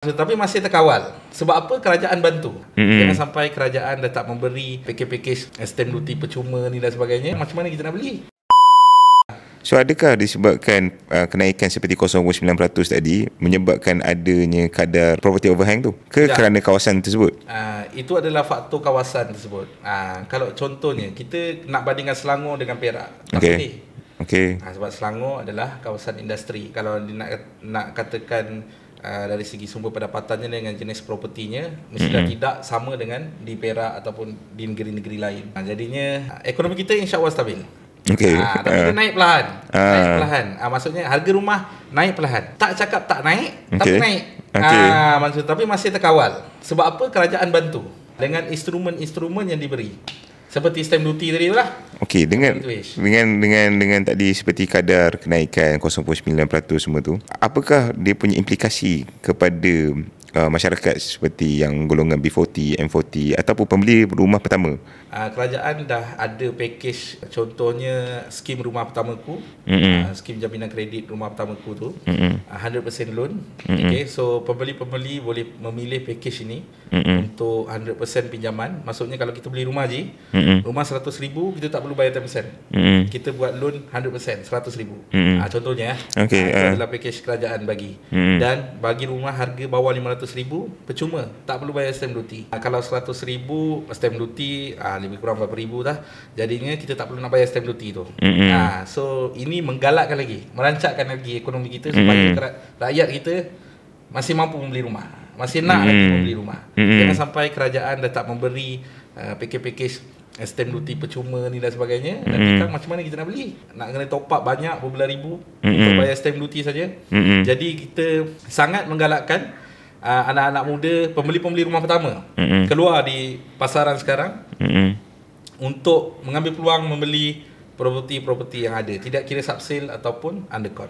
Tapi masih terkawal. Sebab apa? Kerajaan bantu. Jangan sampai kerajaan dah tak memberi pakej-pakej stamp duty percuma ni dan sebagainya. Macam mana kita nak beli? So adakah disebabkan kenaikan seperti 0.9% tadi menyebabkan adanya kadar property overhang tu ke kerana kawasan tersebut? Itu adalah faktor kawasan tersebut. Kalau contohnya kita nak bandingkan Selangor dengan Perak. Okey. Sebab Selangor adalah kawasan industri. Kalau nak katakan dari segi sumber pendapatannya dengan jenis propertinya mesti dah tidak sama dengan di Perak ataupun di negeri-negeri lain. Jadinya ekonomi kita insya-Allah stabil. Tapi dia naik perlahan. Naik perlahan. Maksudnya harga rumah naik perlahan. Tak cakap tak naik, tapi naik. Maksud tapi masih terkawal. Sebab apa? Kerajaan bantu dengan instrumen-instrumen yang diberi. Seperti stamp duty tadi lah. Okey, dengan tadi seperti kadar kenaikan 0.9% semua tu, apakah dia punya implikasi kepada masyarakat seperti yang golongan B40, M40 ataupun pembeli rumah pertama? Kerajaan dah ada pakej, contohnya skim rumah pertamaku, skim jaminan kredit rumah pertamaku tu, 100% loan. Okay, so pembeli-pembeli boleh memilih pakej ini untuk 100% pinjaman. Maksudnya kalau kita beli rumah je, rumah 100,000 kita tak perlu bayar 10%. Kita buat loan 100%, 100,000. Contohnya itu adalah pakej kerajaan bagi. Dan bagi rumah harga bawah 500,000 percuma, tak perlu bayar stamp duty. Kalau 100,000 stamp duty lebih kurang berapa ribu dah. Jadinya kita tak perlu nak bayar stamp duty tu. So ini menggalakkan lagi, merancakkan lagi ekonomi kita supaya rakyat kita masih mampu membeli rumah, masih nak lagi membeli rumah. Jangan sampai kerajaan dah tak memberi pakej-pakej stamp duty percuma ni dan sebagainya. Nanti kan macam mana kita nak beli? Nak kena top up banyak berbelas ribu untuk bayar stamp duty saja. Jadi kita sangat menggalakkan anak-anak muda, pembeli-pembeli rumah pertama keluar di pasaran sekarang untuk mengambil peluang membeli properti-properti yang ada, tidak kira subsale ataupun undercon.